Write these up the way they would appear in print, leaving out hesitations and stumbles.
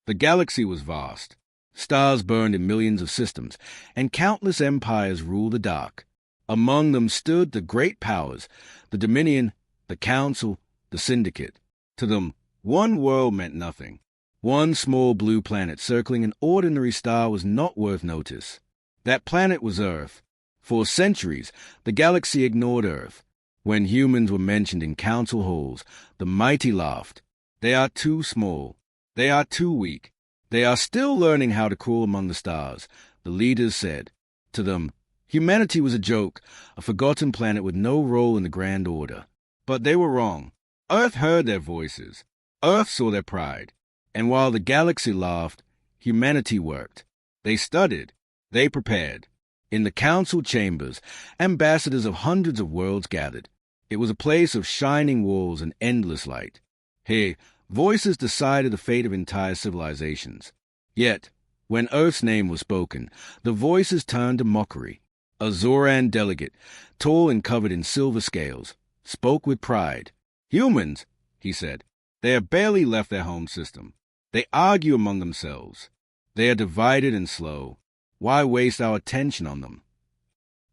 The galaxy was vast. Stars burned in millions of systems, and countless empires ruled the dark. Among them stood the great powers, the Dominion, the Council, the Syndicate. To them, one world meant nothing. One small blue planet circling an ordinary star was not worth notice. That planet was Earth. For centuries, the galaxy ignored Earth. When humans were mentioned in council halls, the mighty laughed. They are too small. They are too weak. They are still learning how to crawl among the stars, the leaders said. To them, humanity was a joke, a forgotten planet with no role in the grand order. But they were wrong. Earth heard their voices. Earth saw their pride. And while the galaxy laughed, humanity worked. They studied. They prepared. In the council chambers, ambassadors of hundreds of worlds gathered. It was a place of shining walls and endless light. Here, voices decided the fate of entire civilizations. Yet, when Earth's name was spoken, the voices turned to mockery. A Zoran delegate, tall and covered in silver scales, spoke with pride. "Humans," he said, "they have barely left their home system. They argue among themselves. They are divided and slow. Why waste our attention on them?"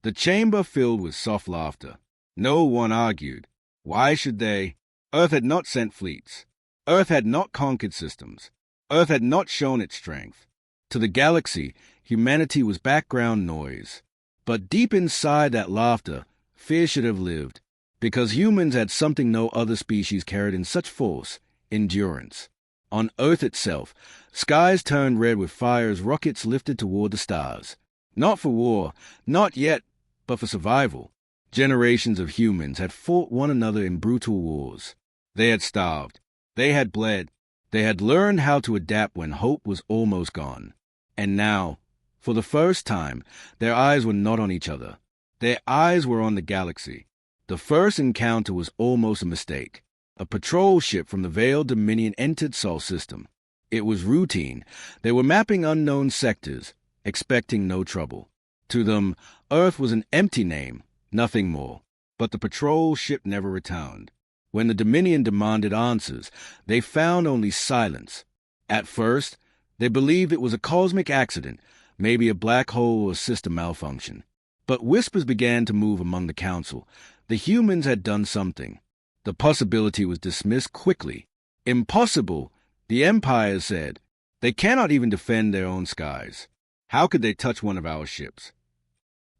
The chamber filled with soft laughter. No one argued. Why should they? Earth had not sent fleets. Earth had not conquered systems. Earth had not shown its strength. To the galaxy, humanity was background noise. But deep inside that laughter, fear should have lived, because humans had something no other species carried in such force: endurance. On Earth itself, skies turned red with fire as rockets lifted toward the stars. Not for war, not yet, but for survival. Generations of humans had fought one another in brutal wars. They had starved. They had bled. They had learned how to adapt when hope was almost gone. And now, for the first time, their eyes were not on each other. Their eyes were on the galaxy. The first encounter was almost a mistake. A patrol ship from the Veiled Dominion entered Sol system. It was routine. They were mapping unknown sectors, expecting no trouble. To them, Earth was an empty name, nothing more. But the patrol ship never returned. When the Dominion demanded answers, they found only silence. At first, they believed it was a cosmic accident, maybe a black hole or system malfunction. But whispers began to move among the council. The humans had done something. The possibility was dismissed quickly. Impossible, the empires said. They cannot even defend their own skies. How could they touch one of our ships?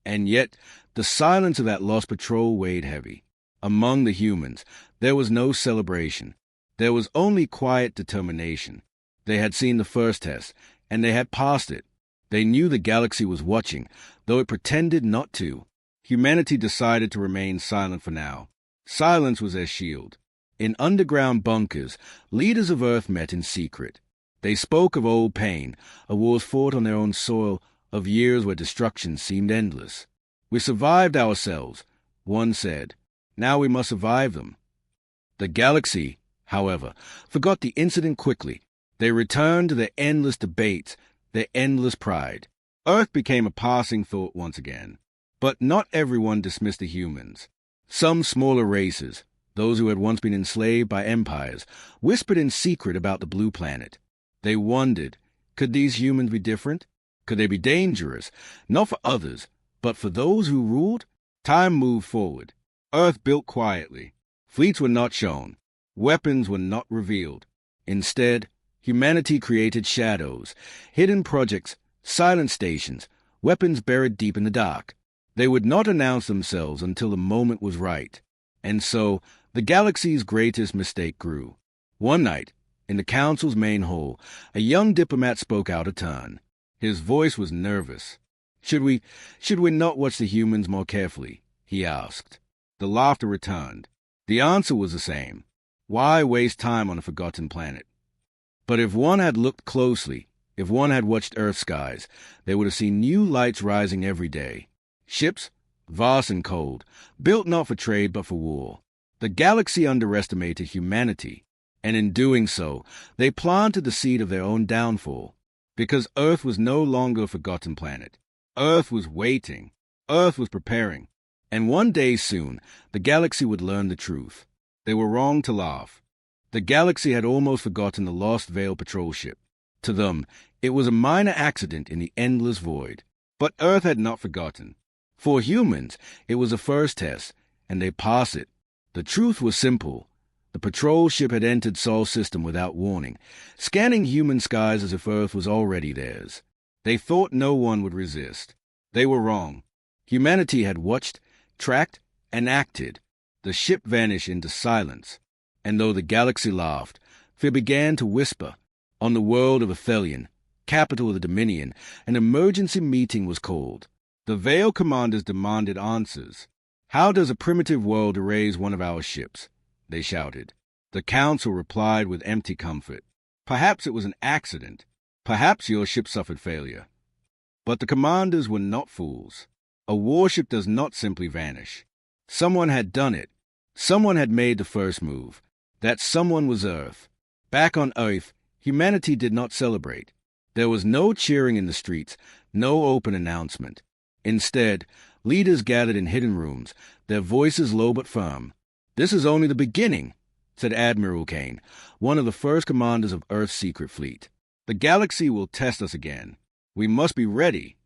And yet, the silence of that lost patrol weighed heavy. Among the humans, there was no celebration. There was only quiet determination. They had seen the first test, and they had passed it. They knew the galaxy was watching, though it pretended not to. Humanity decided to remain silent for now. Silence was their shield. In underground bunkers, leaders of Earth met in secret. They spoke of old pain, of wars fought on their own soil, of years where destruction seemed endless. "We survived ourselves," one said. "Now we must survive them." The galaxy, however, forgot the incident quickly. They returned to their endless debates, their endless pride. Earth became a passing thought once again. But not everyone dismissed the humans. Some smaller races, those who had once been enslaved by empires, whispered in secret about the blue planet. They wondered, could these humans be different? Could they be dangerous, not for others, but for those who ruled? Time moved forward. Earth built quietly. Fleets were not shown. Weapons were not revealed. Instead, humanity created shadows, hidden projects, silent stations, weapons buried deep in the dark. They would not announce themselves until the moment was right. And so, the galaxy's greatest mistake grew. One night, in the council's main hall, a young diplomat spoke out of turn. His voice was nervous. Should we not watch the humans more carefully?" he asked. The laughter returned. The answer was the same. Why waste time on a forgotten planet? But if one had looked closely, if one had watched Earth's skies, they would have seen new lights rising every day. Ships, vast and cold, built not for trade but for war. The galaxy underestimated humanity, and in doing so, they planted the seed of their own downfall. Because Earth was no longer a forgotten planet. Earth was waiting. Earth was preparing. And one day soon, the galaxy would learn the truth. They were wrong to laugh. The galaxy had almost forgotten the lost Veil patrol ship. To them, it was a minor accident in the endless void. But Earth had not forgotten. For humans, it was a first test, and they passed it. The truth was simple. The patrol ship had entered Sol's system without warning, scanning human skies as if Earth was already theirs. They thought no one would resist. They were wrong. Humanity had watched, tracked, and acted. The ship vanished into silence, and though the galaxy laughed, fear began to whisper. On the world of Athelion, capital of the Dominion, an emergency meeting was called. The Veil commanders demanded answers. "How does a primitive world erase one of our ships?" they shouted. The council replied with empty comfort. "Perhaps it was an accident. Perhaps your ship suffered failure." But the commanders were not fools. A warship does not simply vanish. Someone had done it. Someone had made the first move. That someone was Earth. Back on Earth, humanity did not celebrate. There was no cheering in the streets, no open announcement. Instead, leaders gathered in hidden rooms, their voices low but firm. "This is only the beginning," said Admiral Kane, one of the first commanders of Earth's secret fleet. "The galaxy will test us again. We must be ready."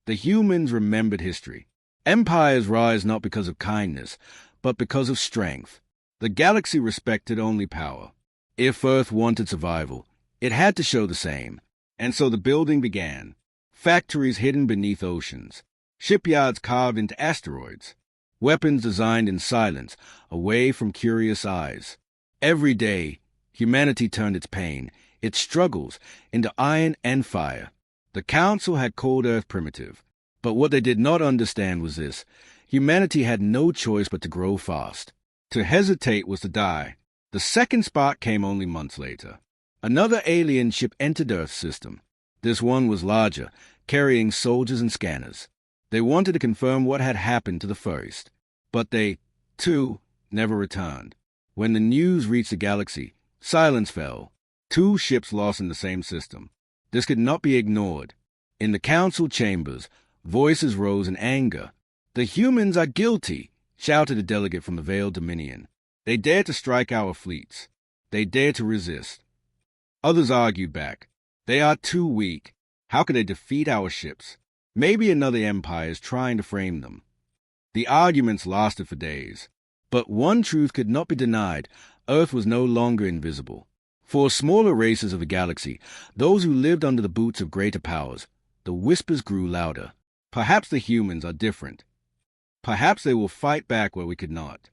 The humans remembered history. Empires rise not because of kindness, but because of strength. The galaxy respected only power. If Earth wanted survival, it had to show the same. And so the building began. Factories hidden beneath oceans. Shipyards carved into asteroids. Weapons designed in silence, away from curious eyes. Every day, humanity turned its pain, its struggles, into iron and fire. The Council had called Earth primitive. But what they did not understand was this. Humanity had no choice but to grow fast. To hesitate was to die. The second spark came only months later. Another alien ship entered Earth's system. This one was larger, carrying soldiers and scanners. They wanted to confirm what had happened to the first. But they, too, never returned. When the news reached the galaxy, silence fell. 2 ships lost in the same system. This could not be ignored. In the council chambers, voices rose in anger. "The humans are guilty," shouted a delegate from the Veiled Dominion. "They dare to strike our fleets. They dare to resist." Others argued back. "They are too weak. How could they defeat our ships? Maybe another empire is trying to frame them." The arguments lasted for days. But one truth could not be denied. Earth was no longer invisible. For smaller races of the galaxy, those who lived under the boots of greater powers, the whispers grew louder. Perhaps the humans are different. Perhaps they will fight back where we could not.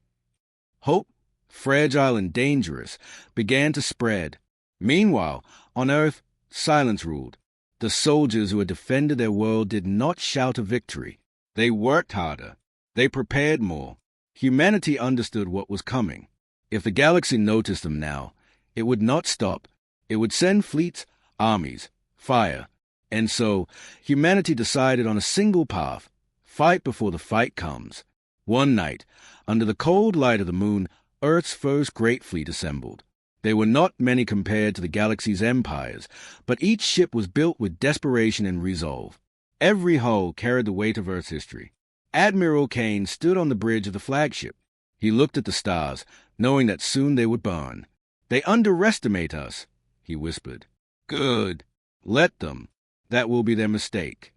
Hope, fragile and dangerous, began to spread. Meanwhile, on Earth, silence ruled. The soldiers who had defended their world did not shout a victory. They worked harder. They prepared more. Humanity understood what was coming. If the galaxy noticed them now, it would not stop. It would send fleets, armies, fire. And so, humanity decided on a single path: fight before the fight comes. One night, under the cold light of the moon, Earth's first great fleet assembled. There were not many compared to the galaxy's empires, but each ship was built with desperation and resolve. Every hull carried the weight of Earth's history. Admiral Kane stood on the bridge of the flagship. He looked at the stars, knowing that soon they would burn. "They underestimate us," he whispered. "Good. Let them. That will be their mistake."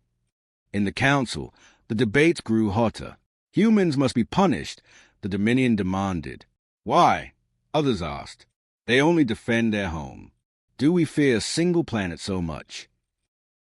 In the council, the debates grew hotter. Humans must be punished, the Dominion demanded. "Why?" others asked. "They only defend their home. Do we fear a single planet so much?"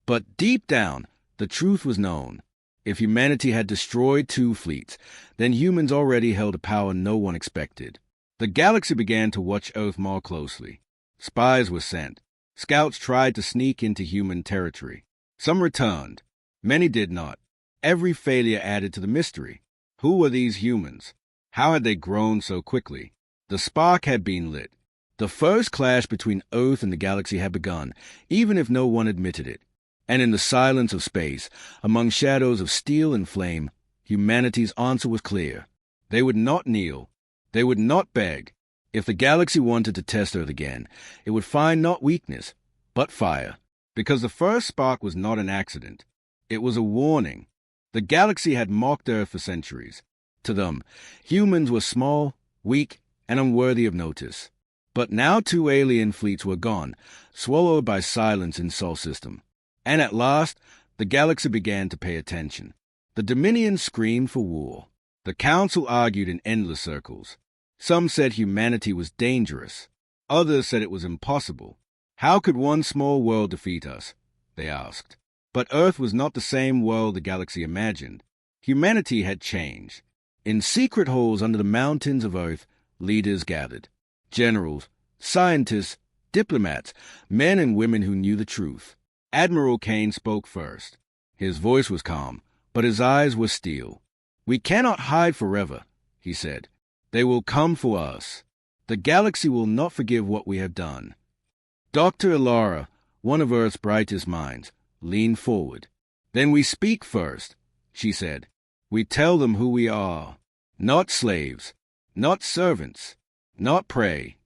But deep down, the truth was known. If humanity had destroyed 2 fleets, then humans already held a power no one expected. The galaxy began to watch Earth more closely. Spies were sent. Scouts tried to sneak into human territory. Some returned. Many did not. Every failure added to the mystery. Who were these humans? How had they grown so quickly? The spark had been lit. The first clash between Earth and the galaxy had begun, even if no one admitted it. And in the silence of space, among shadows of steel and flame, humanity's answer was clear. They would not kneel. They would not beg. If the galaxy wanted to test Earth again, it would find not weakness, but fire. Because the first spark was not an accident. It was a warning. The galaxy had mocked Earth for centuries. To them, humans were small, weak, and unworthy of notice. But now 2 alien fleets were gone, swallowed by silence in Sol system. And at last, the galaxy began to pay attention. The Dominion screamed for war. The Council argued in endless circles. Some said humanity was dangerous. Others said it was impossible. How could one small world defeat us? They asked. But Earth was not the same world the galaxy imagined. Humanity had changed. In secret holes under the mountains of Earth, leaders gathered. Generals, scientists, diplomats, men and women who knew the truth. Admiral Kane spoke first. His voice was calm, but his eyes were steel. "We cannot hide forever," he said. "They will come for us. The galaxy will not forgive what we have done." Dr. Ilara, one of Earth's brightest minds, leaned forward. "Then we speak first," she said. "We tell them who we are. Not slaves, not servants, not prey."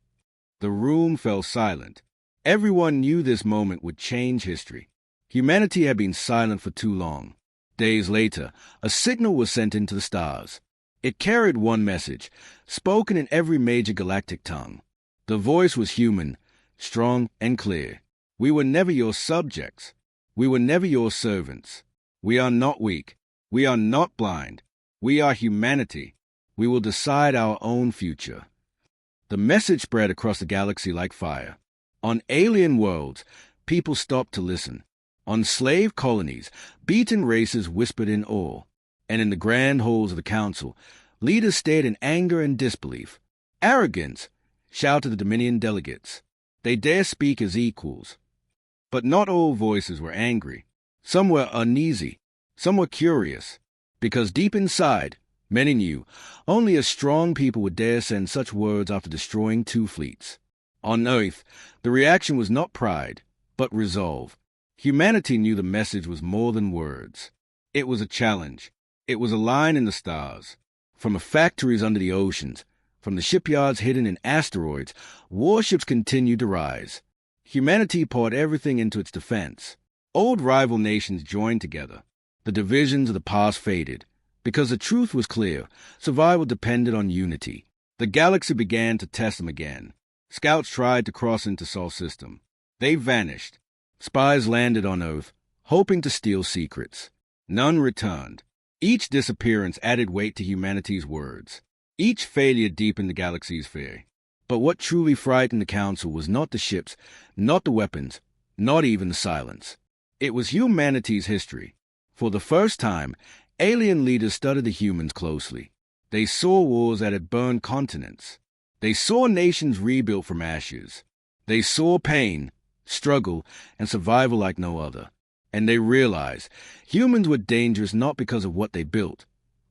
The room fell silent. Everyone knew this moment would change history. Humanity had been silent for too long. Days later, a signal was sent into the stars. It carried one message, spoken in every major galactic tongue. The voice was human, strong and clear. "We were never your subjects. We were never your servants. We are not weak. We are not blind. We are humanity. We will decide our own future." The message spread across the galaxy like fire. On alien worlds, people stopped to listen. On slave colonies, beaten races whispered in awe. And in the grand halls of the Council, leaders stared in anger and disbelief. "Arrogance!" shouted the Dominion delegates. "They dare speak as equals." But not all voices were angry. Some were uneasy. Some were curious. Because deep inside, many knew, only a strong people would dare send such words after destroying 2 fleets. On Earth, the reaction was not pride, but resolve. Humanity knew the message was more than words. It was a challenge. It was a line in the stars. From the factories under the oceans, from the shipyards hidden in asteroids, warships continued to rise. Humanity poured everything into its defense. Old rival nations joined together. The divisions of the past faded. Because the truth was clear, survival depended on unity. The galaxy began to test them again. Scouts tried to cross into Sol system. They vanished. Spies landed on Earth, hoping to steal secrets. None returned. Each disappearance added weight to humanity's words. Each failure deepened the galaxy's fear. But what truly frightened the Council was not the ships, not the weapons, not even the silence. It was humanity's history. For the first time, alien leaders studied the humans closely. They saw wars that had burned continents. They saw nations rebuilt from ashes. They saw pain, struggle, and survival like no other. And they realized humans were dangerous not because of what they built,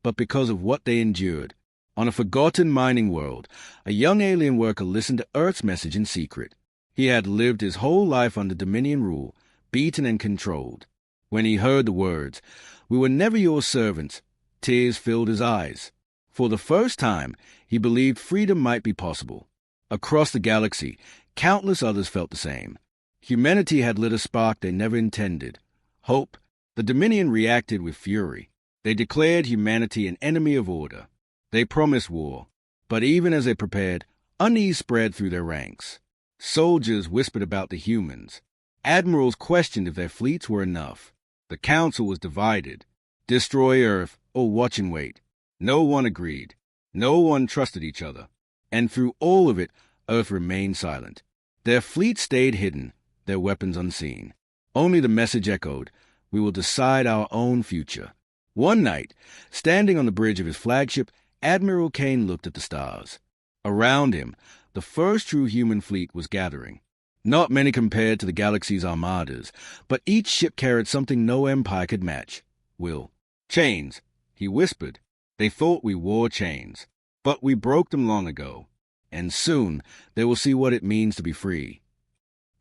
but because of what they endured. On a forgotten mining world, a young alien worker listened to Earth's message in secret. He had lived his whole life under Dominion rule, beaten and controlled. When he heard the words, "We were never your servants," tears filled his eyes. For the first time, he believed freedom might be possible. Across the galaxy, countless others felt the same. Humanity had lit a spark they never intended. Hope. The Dominion reacted with fury. They declared humanity an enemy of order. They promised war. But even as they prepared, unease spread through their ranks. Soldiers whispered about the humans. Admirals questioned if their fleets were enough. The Council was divided. Destroy Earth or watch and wait. No one agreed. No one trusted each other. And through all of it, Earth remained silent. Their fleet stayed hidden, their weapons unseen. Only the message echoed, "We will decide our own future." One night, standing on the bridge of his flagship, Admiral Kane looked at the stars. Around him, the first true human fleet was gathering. Not many compared to the galaxy's armadas, but each ship carried something no empire could match. "Will. Chains," he whispered. "They thought we wore chains, but we broke them long ago. And soon they will see what it means to be free."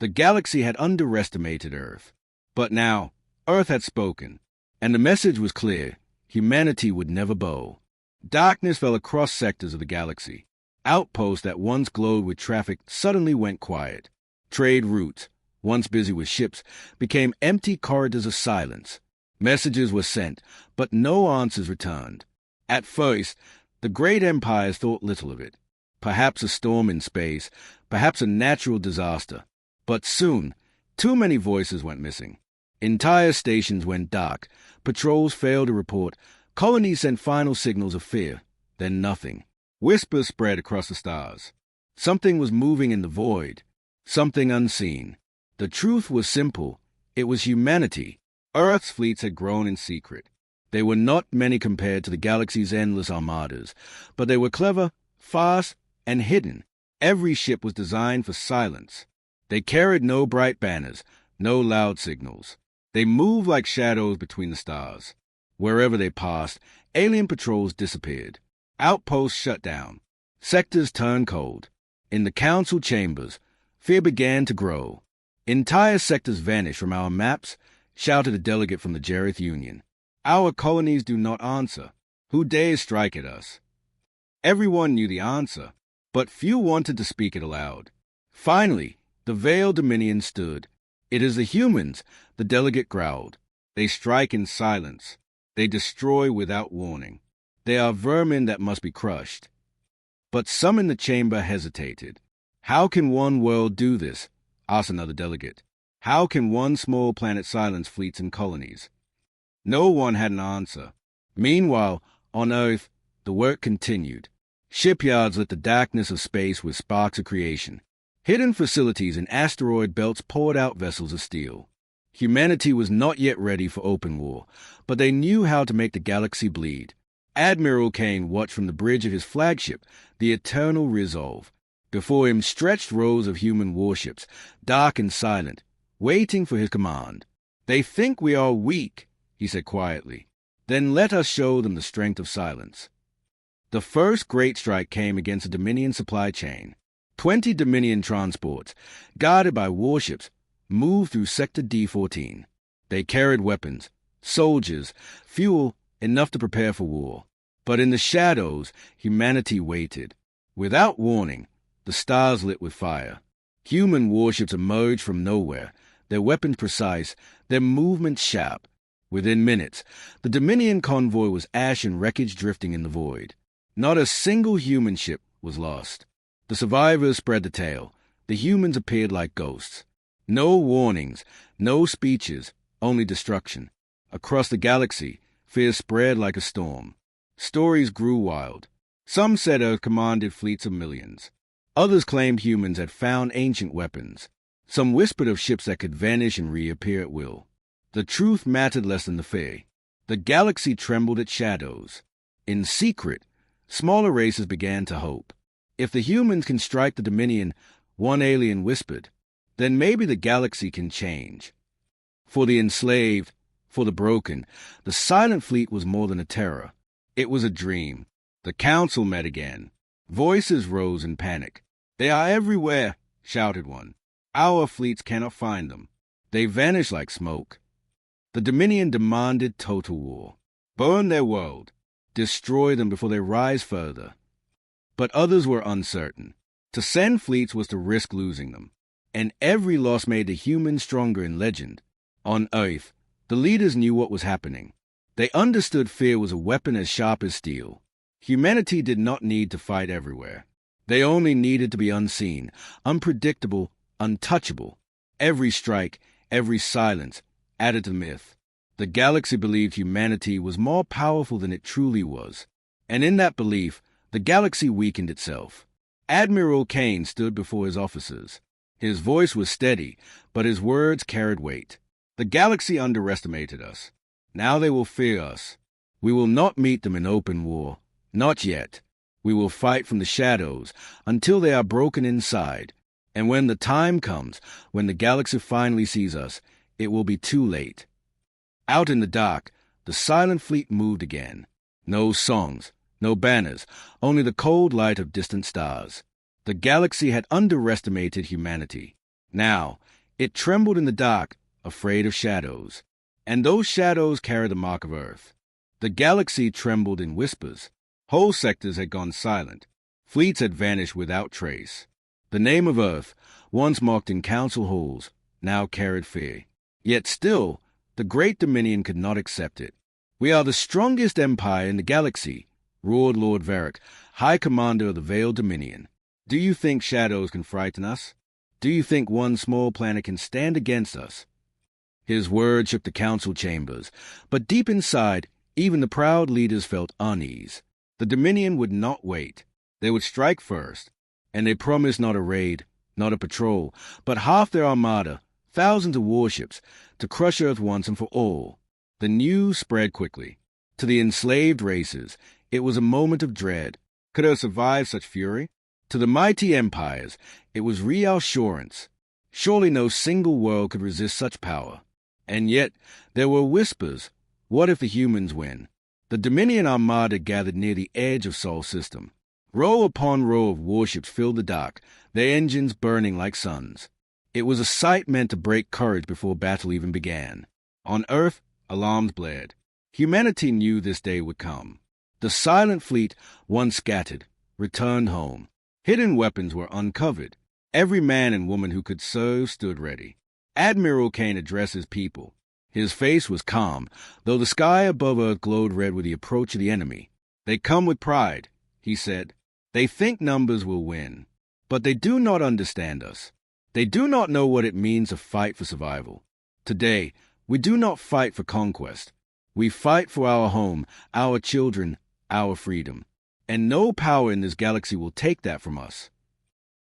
The galaxy had underestimated Earth. But now, Earth had spoken, and the message was clear. Humanity would never bow. Darkness fell across sectors of the galaxy. Outposts that once glowed with traffic suddenly went quiet. Trade routes, once busy with ships, became empty corridors of silence. Messages were sent, but no answers returned. At first, the great empires thought little of it. Perhaps a storm in space, perhaps a natural disaster. But soon, too many voices went missing. Entire stations went dark, patrols failed to report, colonies sent final signals of fear, then nothing. Whispers spread across the stars. Something was moving in the void, something unseen. The truth was simple. It was humanity. Earth's fleets had grown in secret. They were not many compared to the galaxy's endless armadas, but they were clever, fast, and hidden. Every ship was designed for silence. They carried no bright banners, no loud signals. They moved like shadows between the stars. Wherever they passed, alien patrols disappeared. Outposts shut down. Sectors turned cold. In the council chambers, fear began to grow. Entire sectors vanished from our maps, shouted a delegate from the Jareth Union. Our colonies do not answer. Who dares strike at us? Everyone knew the answer, but few wanted to speak it aloud. Finally, the veiled Dominion stood. It is the humans, the delegate growled. They strike in silence. They destroy without warning. They are vermin that must be crushed. But some in the chamber hesitated. How can one world do this? Asked another delegate. How can one small planet silence fleets and colonies? No one had an answer. Meanwhile, on Earth, the work continued. Shipyards lit the darkness of space with sparks of creation. Hidden facilities in asteroid belts poured out vessels of steel. Humanity was not yet ready for open war, but they knew how to make the galaxy bleed. Admiral Kane watched from the bridge of his flagship, the Eternal Resolve. Before him stretched rows of human warships, dark and silent, waiting for his command. They think we are weak, he said quietly. Then let us show them the strength of silence. The first great strike came against the Dominion supply chain. 20 Dominion transports, guarded by warships, moved through Sector D14. They carried weapons, soldiers, fuel, enough to prepare for war. But in the shadows, humanity waited. Without warning, the stars lit with fire. Human warships emerged from nowhere, their weapons precise, their movements sharp. Within minutes, the Dominion convoy was ash and wreckage drifting in the void. Not a single human ship was lost. The survivors spread the tale. The humans appeared like ghosts. No warnings, no speeches, only destruction. Across the galaxy, fear spread like a storm. Stories grew wild. Some said Earth commanded fleets of millions. Others claimed humans had found ancient weapons. Some whispered of ships that could vanish and reappear at will. The truth mattered less than the fear. The galaxy trembled at shadows. In secret, smaller races began to hope. If the humans can strike the Dominion, one alien whispered, then maybe the galaxy can change. For the enslaved, for the broken, the silent fleet was more than a terror. It was a dream. The council met again. Voices rose in panic. They are everywhere, shouted one. Our fleets cannot find them. They vanish like smoke. The Dominion demanded total war. Burn their world. Destroy them before they rise further. But others were uncertain. To send fleets was to risk losing them. And every loss made the humans stronger in legend. On Earth, the leaders knew what was happening. They understood fear was a weapon as sharp as steel. Humanity did not need to fight everywhere. They only needed to be unseen, unpredictable, untouchable. Every strike, every silence, added to the myth. The galaxy believed humanity was more powerful than it truly was. And in that belief, the galaxy weakened itself. Admiral Kane stood before his officers. His voice was steady, but his words carried weight. The galaxy underestimated us. Now they will fear us. We will not meet them in open war. Not yet. We will fight from the shadows until they are broken inside. And when the time comes, when the galaxy finally sees us, it will be too late. Out in the dark, the silent fleet moved again. No songs, no banners, only the cold light of distant stars. The galaxy had underestimated humanity. Now, it trembled in the dark, afraid of shadows. And those shadows carried the mark of Earth. The galaxy trembled in whispers. Whole sectors had gone silent. Fleets had vanished without trace. The name of Earth, once marked in council halls, now carried fear. Yet still, the great Dominion could not accept it. We are the strongest empire in the galaxy, roared Lord Varric, High Commander of the Veiled Dominion. Do you think shadows can frighten us? Do you think one small planet can stand against us? His words shook the council chambers, but deep inside, even the proud leaders felt unease. The Dominion would not wait. They would strike first, and they promised not a raid, not a patrol, but half their armada, thousands of warships, to crush Earth once and for all. The news spread quickly. To the enslaved races, it was a moment of dread. Could Earth survive such fury? To the mighty empires, it was reassurance. Surely no single world could resist such power. And yet, there were whispers. What if the humans win? The Dominion armada gathered near the edge of Sol system. Row upon row of warships filled the dark, their engines burning like suns. It was a sight meant to break courage before battle even began. On Earth, alarms blared. Humanity knew this day would come. The silent fleet, once scattered, returned home. Hidden weapons were uncovered. Every man and woman who could serve stood ready. Admiral Kane addressed his people. His face was calm, though the sky above Earth glowed red with the approach of the enemy. They come with pride, he said. They think numbers will win, but they do not understand us. They do not know what it means to fight for survival. Today, we do not fight for conquest. We fight for our home, our children, our freedom. And no power in this galaxy will take that from us.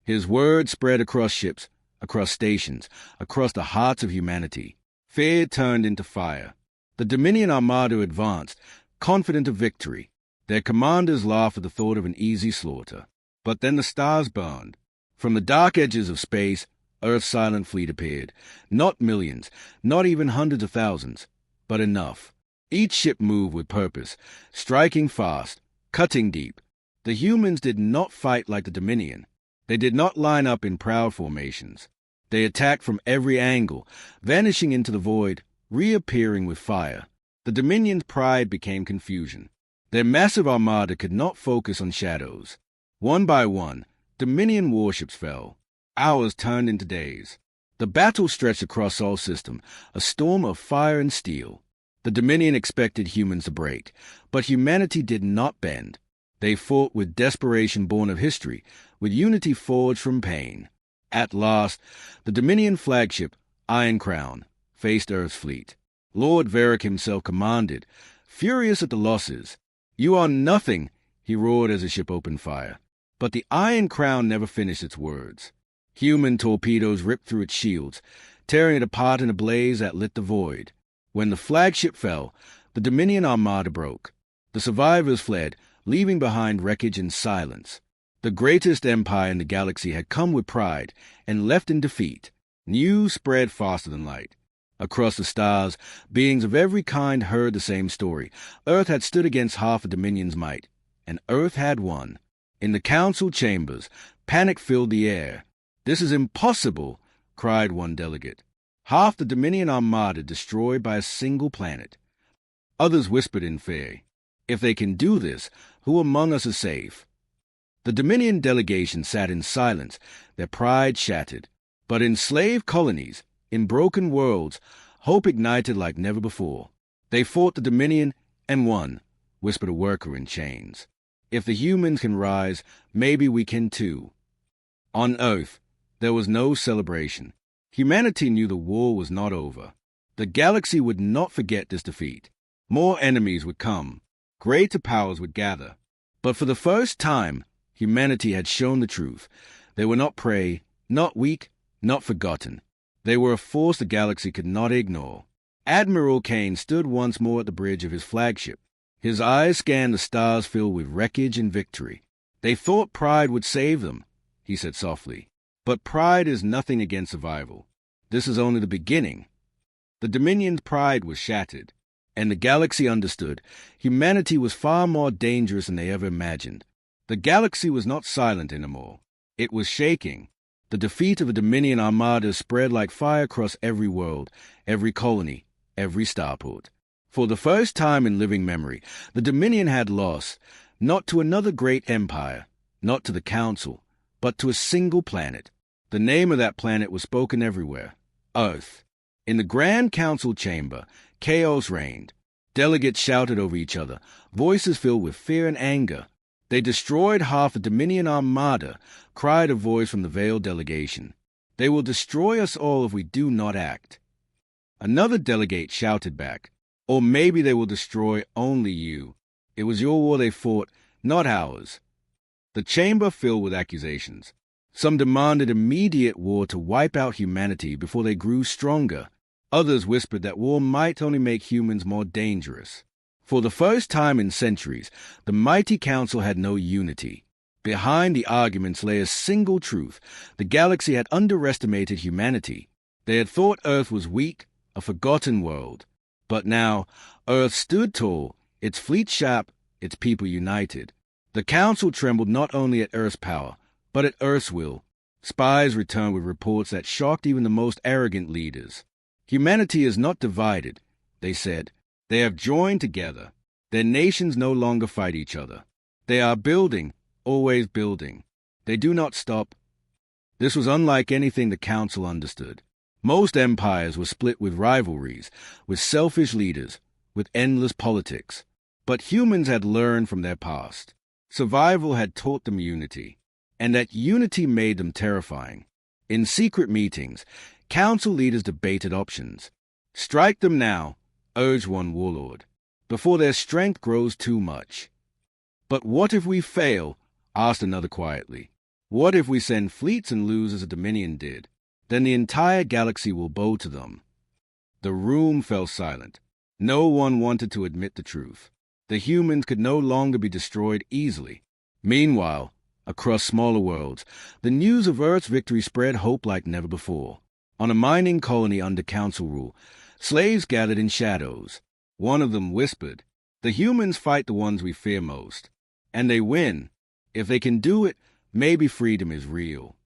His words spread across ships, across stations, across the hearts of humanity. Fear turned into fire. The Dominion armada advanced, confident of victory. Their commanders laughed at the thought of an easy slaughter. But then the stars burned. From the dark edges of space, Earth's silent fleet appeared. Not millions, not even hundreds of thousands, but enough. Each ship moved with purpose, striking fast, cutting deep. The humans did not fight like the Dominion. They did not line up in proud formations. They attacked from every angle, vanishing into the void, reappearing with fire. The Dominion's pride became confusion. Their massive armada could not focus on shadows. One by one, Dominion warships fell. Hours turned into days. The battle stretched across Sol system, a storm of fire and steel. The Dominion expected humans to break, but humanity did not bend. They fought with desperation born of history, with unity forged from pain. At last, the Dominion flagship, Iron Crown, faced Earth's fleet. Lord Varric himself commanded, furious at the losses. "You are nothing," he roared as the ship opened fire. But the Iron Crown never finished its words. Human torpedoes ripped through its shields, tearing it apart in a blaze that lit the void. When the flagship fell, the Dominion armada broke. The survivors fled, leaving behind wreckage and silence. The greatest empire in the galaxy had come with pride and left in defeat. News spread faster than light. Across the stars, beings of every kind heard the same story. Earth had stood against half of Dominion's might, and Earth had won. In the council chambers, panic filled the air. "This is impossible," cried one delegate. "Half the Dominion armada destroyed by a single planet." Others whispered in fear, "If they can do this, who among us is safe?" The Dominion delegation sat in silence, their pride shattered. But in slave colonies, in broken worlds, hope ignited like never before. "They fought the Dominion and won," whispered a worker in chains. "If the humans can rise, maybe we can too." On Earth, there was no celebration. Humanity knew the war was not over. The galaxy would not forget this defeat. More enemies would come. Greater powers would gather. But for the first time, humanity had shown the truth. They were not prey, not weak, not forgotten. They were a force the galaxy could not ignore. Admiral Kane stood once more at the bridge of his flagship. His eyes scanned the stars filled with wreckage and victory. "They thought pride would save them," he said softly. "But pride is nothing against survival. This is only the beginning." The Dominion's pride was shattered, and the galaxy understood humanity was far more dangerous than they ever imagined. The galaxy was not silent anymore. It was shaking. The defeat of a Dominion armada spread like fire across every world, every colony, every starport. For the first time in living memory, the Dominion had lost, not to another great empire, not to the Council, but to a single planet. The name of that planet was spoken everywhere: Earth. In the Grand Council chamber, chaos reigned. Delegates shouted over each other, voices filled with fear and anger. They destroyed half the Dominion armada, cried a voice from the veiled delegation. They will destroy us all if we do not act. Another delegate shouted back, or maybe they will destroy only you. It was your war they fought, not ours. The chamber filled with accusations. Some demanded immediate war to wipe out humanity before they grew stronger. Others whispered that war might only make humans more dangerous. For the first time in centuries, the mighty council had no unity. Behind the arguments lay a single truth. The galaxy had underestimated humanity. They had thought Earth was weak, a forgotten world. But now, Earth stood tall, its fleet sharp, its people united. The council trembled not only at Earth's power, but at Earth's will. Spies returned with reports that shocked even the most arrogant leaders. Humanity is not divided, they said. They have joined together. Their nations no longer fight each other. They are building, always building. They do not stop. This was unlike anything the council understood. Most empires were split with rivalries, with selfish leaders, with endless politics. But humans had learned from their past. Survival had taught them unity, and that unity made them terrifying. In secret meetings, council leaders debated options. Strike them now, urged one warlord, before their strength grows too much. But what if we fail? Asked another quietly. What if we send fleets and lose as the Dominion did? Then the entire galaxy will bow to them. The room fell silent. No one wanted to admit the truth. The humans could no longer be destroyed easily. Meanwhile, across smaller worlds, the news of Earth's victory spread hope like never before. On a mining colony under council rule, slaves gathered in shadows. One of them whispered, "The humans fight the ones we fear most. And they win. If they can do it, maybe freedom is real."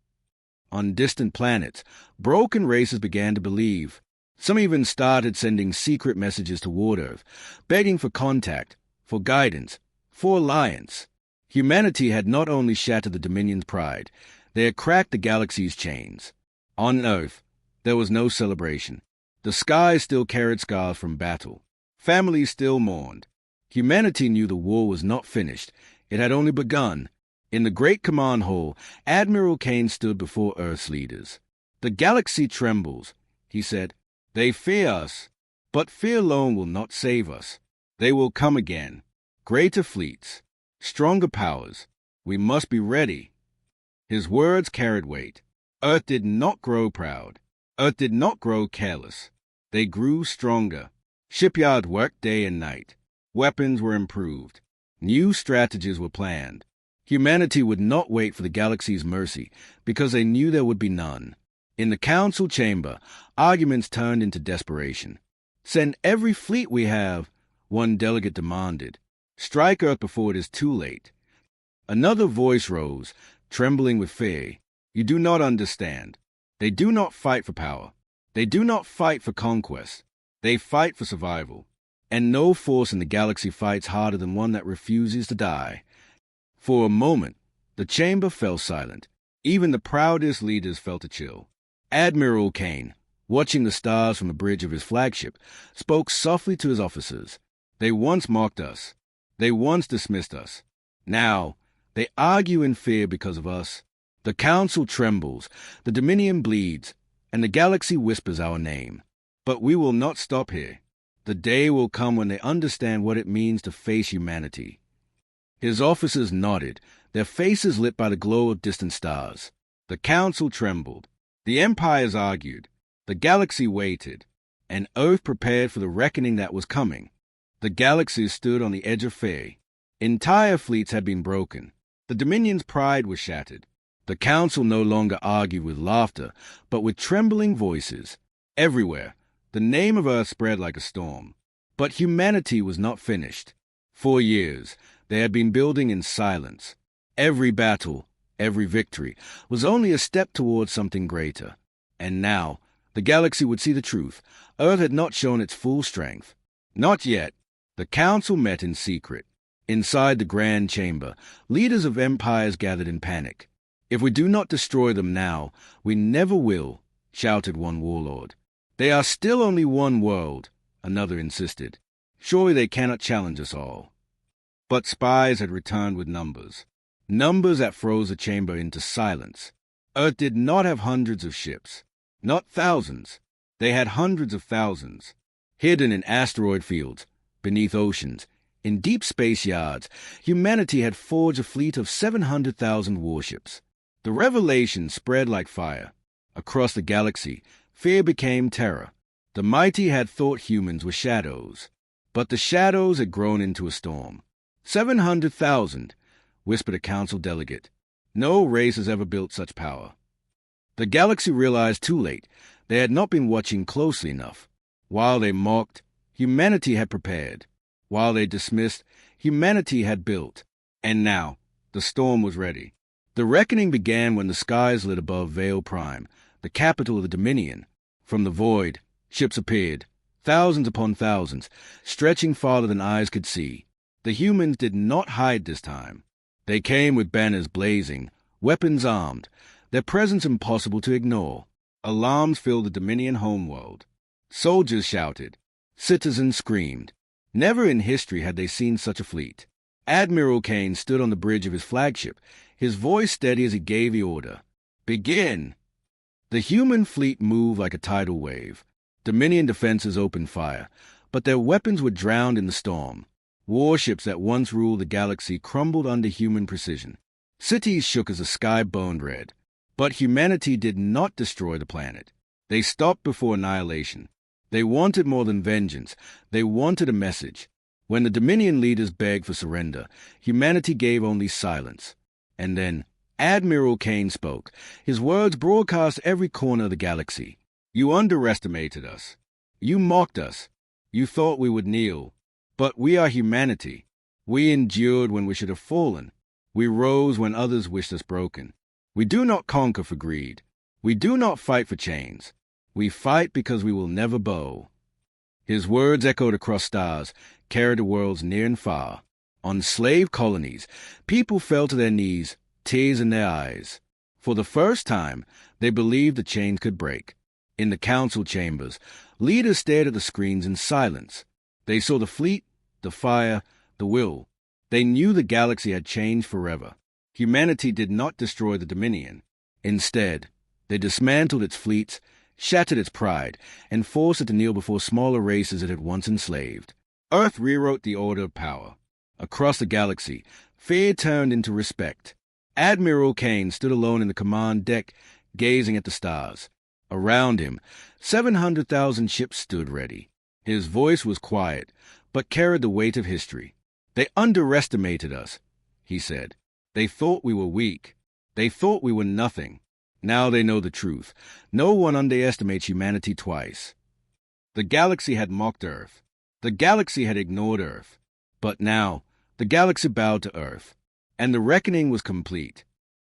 On distant planets, broken races began to believe. Some even started sending secret messages toward Earth, begging for contact, for guidance, for alliance. Humanity had not only shattered the Dominion's pride, they had cracked the galaxy's chains. On Earth, there was no celebration. The sky still carried scars from battle. Families still mourned. Humanity knew the war was not finished. It had only begun. In the great command hall, Admiral Kane stood before Earth's leaders. "The galaxy trembles," he said. "They fear us, but fear alone will not save us. They will come again. Greater fleets, stronger powers. We must be ready." His words carried weight. Earth did not grow proud. Earth did not grow careless. They grew stronger. Shipyards worked day and night. Weapons were improved. New strategies were planned. Humanity would not wait for the galaxy's mercy, because they knew there would be none. In the council chamber, arguments turned into desperation. "Send every fleet we have," one delegate demanded. "Strike Earth before it is too late." Another voice rose, trembling with fear. "You do not understand. They do not fight for power. They do not fight for conquest. They fight for survival. And no force in the galaxy fights harder than one that refuses to die." For a moment, the chamber fell silent. Even the proudest leaders felt a chill. Admiral Kane, watching the stars from the bridge of his flagship, spoke softly to his officers. "They once mocked us. They once dismissed us. Now, they argue in fear because of us. The council trembles, the Dominion bleeds, and the galaxy whispers our name. But we will not stop here. The day will come when they understand what it means to face humanity." His officers nodded, their faces lit by the glow of distant stars. The council trembled. The empires argued. The galaxy waited. And Earth prepared for the reckoning that was coming. The galaxy stood on the edge of fear. Entire fleets had been broken. The Dominion's pride was shattered. The council no longer argued with laughter, but with trembling voices. Everywhere, the name of Earth spread like a storm. But humanity was not finished. For years, they had been building in silence. Every battle, every victory, was only a step towards something greater. And now, the galaxy would see the truth. Earth had not shown its full strength. Not yet. The council met in secret. Inside the grand chamber, leaders of empires gathered in panic. "If we do not destroy them now, we never will," shouted one warlord. "They are still only one world," another insisted. "Surely they cannot challenge us all." But spies had returned with numbers. Numbers that froze the chamber into silence. Earth did not have hundreds of ships. Not thousands. They had hundreds of thousands. Hidden in asteroid fields, beneath oceans, in deep space yards, humanity had forged a fleet of 700,000 warships. The revelation spread like fire. Across the galaxy, fear became terror. The mighty had thought humans were shadows. But the shadows had grown into a storm. 700,000, whispered a council delegate. No race has ever built such power. The galaxy realized too late they had not been watching closely enough. While they mocked, humanity had prepared. While they dismissed, humanity had built. And now, the storm was ready. The reckoning began when the skies lit above Vale Prime, the capital of the Dominion. From the void, ships appeared, thousands upon thousands, stretching farther than eyes could see. The humans did not hide this time. They came with banners blazing, weapons armed, their presence impossible to ignore. Alarms filled the Dominion homeworld. Soldiers shouted. Citizens screamed. Never in history had they seen such a fleet. Admiral Kane stood on the bridge of his flagship, his voice steady as he gave the order. Begin! The human fleet moved like a tidal wave. Dominion defenses opened fire, but their weapons were drowned in the storm. Warships that once ruled the galaxy crumbled under human precision. Cities shook as the sky burned red. But humanity did not destroy the planet. They stopped before annihilation. They wanted more than vengeance. They wanted a message. When the Dominion leaders begged for surrender, humanity gave only silence. And then Admiral Kane spoke. His words broadcast every corner of the galaxy. You underestimated us. You mocked us. You thought we would kneel. But we are humanity. We endured when we should have fallen. We rose when others wished us broken. We do not conquer for greed. We do not fight for chains. We fight because we will never bow. His words echoed across stars, carried to worlds near and far. On slave colonies, people fell to their knees, tears in their eyes. For the first time, they believed the chains could break. In the council chambers, leaders stared at the screens in silence. They saw the fleet, the fire, the will. They knew the galaxy had changed forever. Humanity did not destroy the Dominion. Instead, they dismantled its fleets, shattered its pride, and forced it to kneel before smaller races it had once enslaved. Earth rewrote the order of power. Across the galaxy, fear turned into respect. Admiral Kane stood alone in the command deck, gazing at the stars. Around him, 700,000 ships stood ready. His voice was quiet, but carried the weight of history. They underestimated us, he said. They thought we were weak. They thought we were nothing. Now they know the truth. No one underestimates humanity twice. The galaxy had mocked Earth. The galaxy had ignored Earth. But now, the galaxy bowed to Earth. And the reckoning was complete.